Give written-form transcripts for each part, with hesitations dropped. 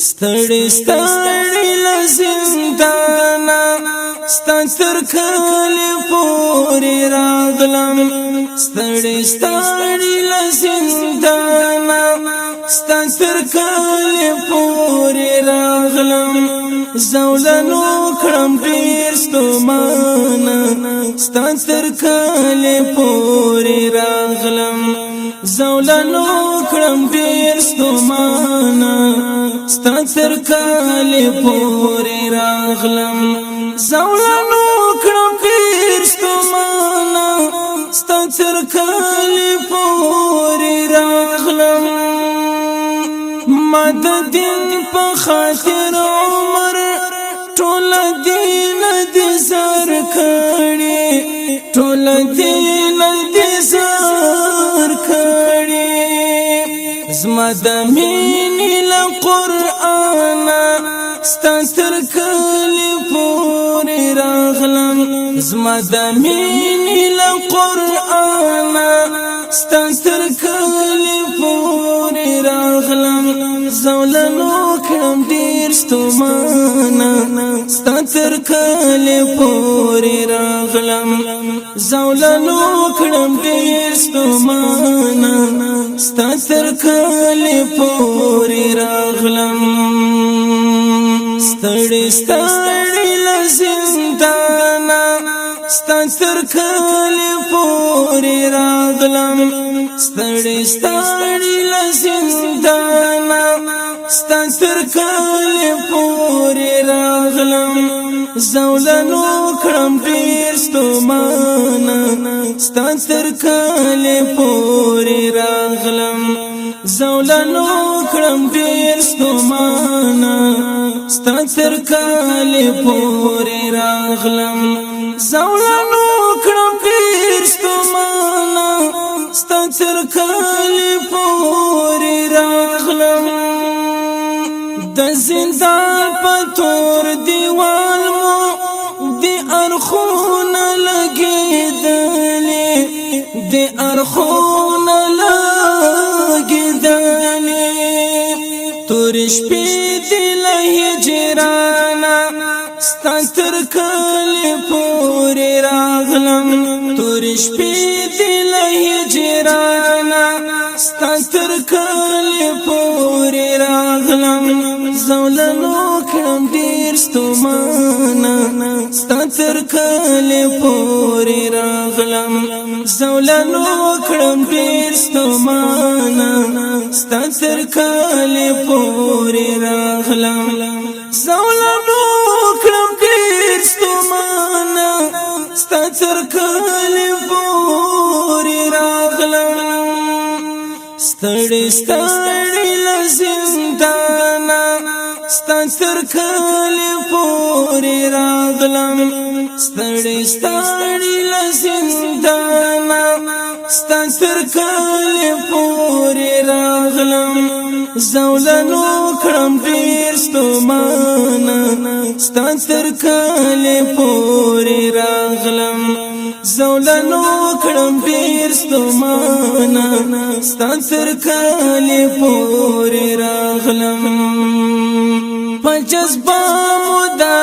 ستړي ستړي لزندانا ستر کلی پوری راغلم ستړي ستړي لزندانا ستر کلی پوری راغلم زولنو کړم ډیر ستومانه ستر کلی پوری راغلم زولنو کړم ډیر ستومانه ستر کلی پوری راغلم زولنو کړم ډیر ستومانه ستر کلی پوری راغلم مدد دین په خاطر عمر ټول دین دې زر کړي ټول دین دې زر کړي زما د مینې له قرآن ستر کلی پوری راغلم زما د مینې له قرآن ستر کلی پوری راغلم زولنو کړم ډیر ستومانه ستر کلی پوری راغلم زولنو کړم ډیر ستومانه ستر کلی پوری راغلم ستړي ستړي لزندانا ستر کلی پوری راغلم ستړي ستړي لزندانا ستر کلی پوری راغلم زولنو کړم ډیر ستومانه ستر کلی پوری راغلم زولنو کړم ډیر ستومانه ستر کلی پوری راغلم زولنو کړم ډیر ستومانه ستر کلی پوری راغلم د زندان په تور دیوال مو دی ارخونه لګیدلې دی ارخونه لګیدلې تور شپې دی له هجرانا ستر کلی پوری راغلم تور شپې دی له هجرانا ستر کلی پوری راغلم زولنو کړم ډیر ستومانه ستر کلی پوری راغلم زولنو کړم ډیر ستومانه ستر کلی پوری راغلم زولنو کړم ډیر ستومانه ستر کلی پوری راغلم ستړي ستړي لزندانا ستر کلی پوری راغلم ستړي ستړي لزندانا ستر کلی پوری راغلم زولنو کړم ډیر ستومانه ستر کلی پوری راغلم زولنو کړم ډیر ستومانه ستر کلی پوری راغلم په جذبه مدا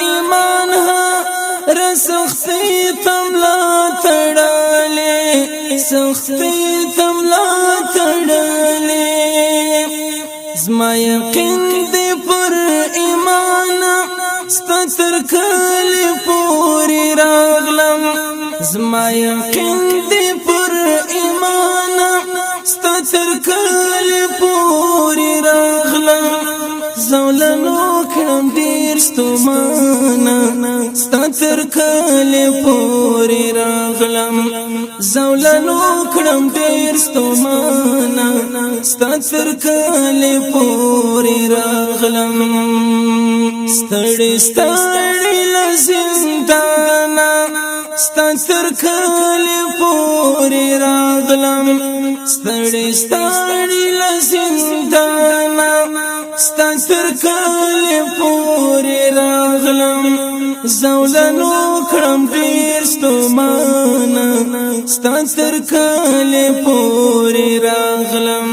ایمان ها رسختی تملا تړلې سختی تملا تړلې زما یقین دی پر ایمان ستر کلی پوری راغلم زما یقین دی پر ایمان ستر کلی پوری راغلم زولنو کړم ډیر ستومانه ستر کلی پوری راغلم زولنو کړم ډیر ستومانه ستر کلی پوری راغلم ستړي ستړي لزندانا ستر کلی پوری راغلم ستړي ستړي لزندانا ستر کلی پوری راغلم زولنو کړم ډیر ستومانه ستر کلی پوری راغلم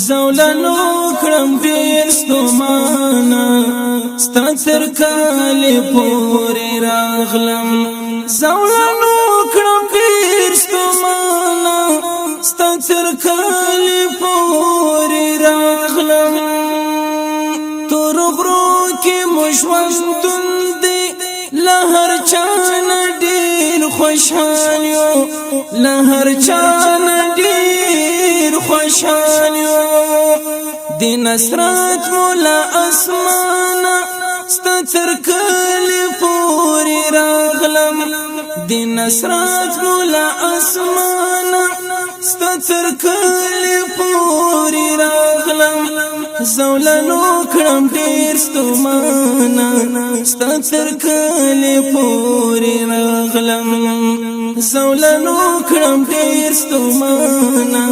زولنو کړم ډیر ستومانه ستا تر کلی پورې راغلم زولنو کړم ډیر ستومانه ستا تر کلی پورې راغلم تور غرو کې مشوندون دی له هر چا نه ډیر خوشحال یو له هر چا نه ډیر خوشحال یو دی نصرت مولا اسمانه ستا تر کلی پورې راغلم دی نصرت مولا اسمانه ستا تر کلی پورې راغلم زولنو کړم ډیر ستومانه ستا تر کلی پورې راغلم زولنو کړم ډیر ستومانه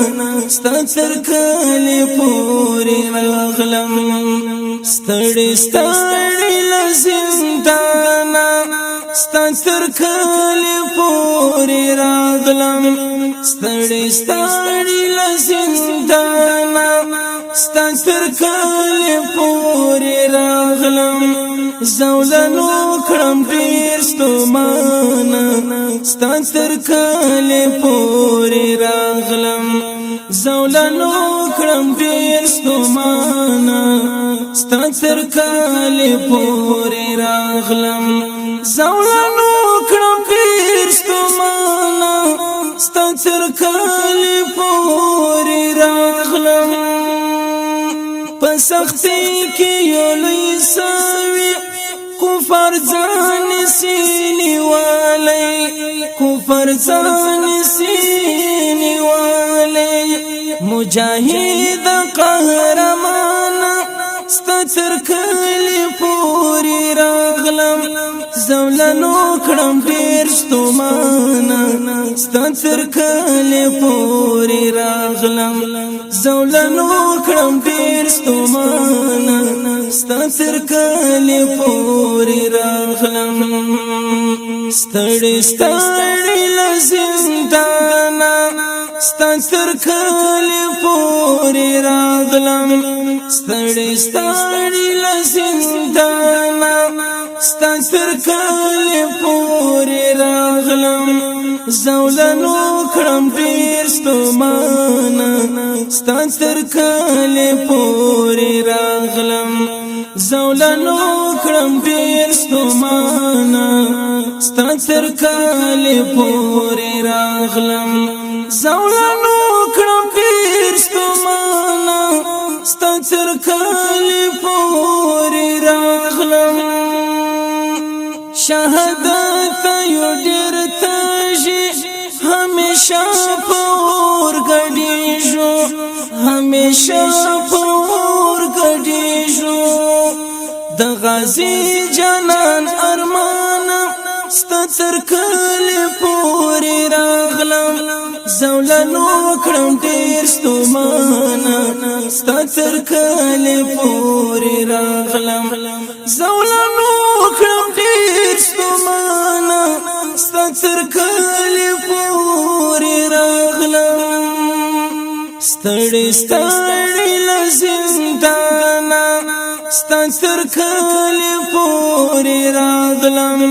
ستا تر کلی پورې راغلم ستړي ستړي له زندانه ستا تر کلی پورې راغلم ستړي ستړي له زندانه ستا تر کلی پورې راغلم زولنو کړم ډیر ستومانه ستا تر کلی پورې راغلم زولنو کړم ډیر ستومانه ستا تر کلی پورې راغلم زولنو کړم ډیر ستومانه ستا تر کلی پورې راغلم پسختی کی یو لوی سوی کفر ځان سینی والی کفر ځان سینی والی مجاهد قهرمان ستا تر کلی پورې راغلم زولنو کړم ډیر ستومانه ستا تر کلی پورې راغلم زولنو کړم ډیر ستومانه ستا تر کلی پورې راغلم ستړي ستړي له زندانه ستا تر کلی پورې راغلم ستړي ستړي له زندانه ستا تر کلی پورې راغلم زولنو کړم ډیر ستومانه ستا تر کلی پورې راغلم زولنو کړم ډیر ستومانه ستا تر کلی پورې راغلم زولنو کړم ډیر ستومانه ستا تر کلی پورې راغلم شهادت یو ډیر تاجي همیشه پور غړېږو همیشه پور غړېږو د غازی جانان ارمان ستا تر کلی پورې راغلم زولنو کړم ډیر ستومانه ستا تر کلی پورې راغلم زولنو کړم ډیر ستومانه ستا تر کلی پورې راغلم ستړي ستړي له زندانه ستا تر کلی پورې راغلم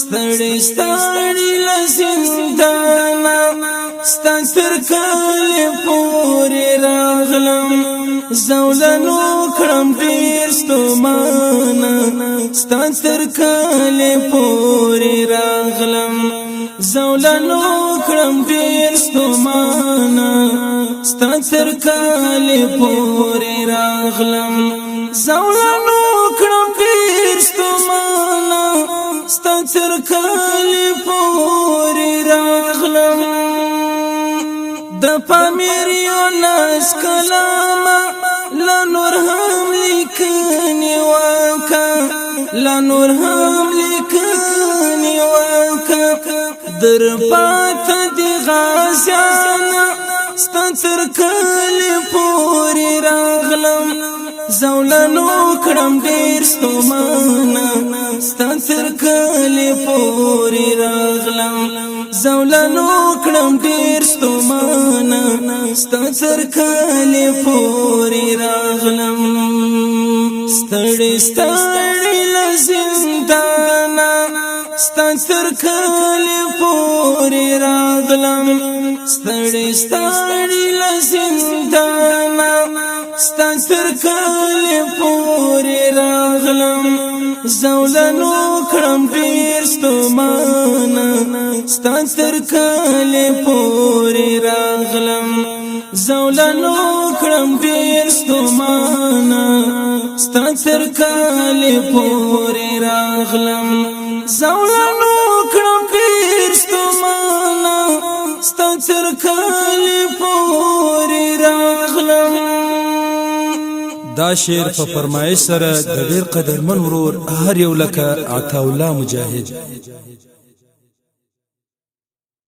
ستړي ستړي له زندانه ستا تر کلی پورې راغلم زولنو کړم ډیر ستومانه ستا تر کلی پورې راغلم زولنو کړم ډیر ستومانه ستا تر کلی پورې راغلم زولنو کړم ډیر ستومانه ستا تر کلی پورې راغلم د پامیر یو ناز کلامه لا نور هم لیکنی واکا لا نور هم لیکنی واکا در پات دی غازیانا ستا تر کلی پورې راغلم زولنو کړم ډیر ستومانه ستا تر کلی پوری راغلم زولنو کړم ډیر ستومانه ستا تر کلی پوری راغلم ستړي ستړي لزندانا ستا تر کلی پوری راغلم ستړي ستړي لزندانا ستا تر کلی پوری راغلم زولنو کړم ډیر ستومانه ستا تر کلی پوری راغلم زولنو کړم ډیر ستومانه ستا تر کلی پوری راغلم زولنو کړم ډیر ستومانه ستا تر کلی پوری راغلم دا شعر په فرمایش سره د ډیر قدرمن ورور هر یو لکه عطا الله مجاهد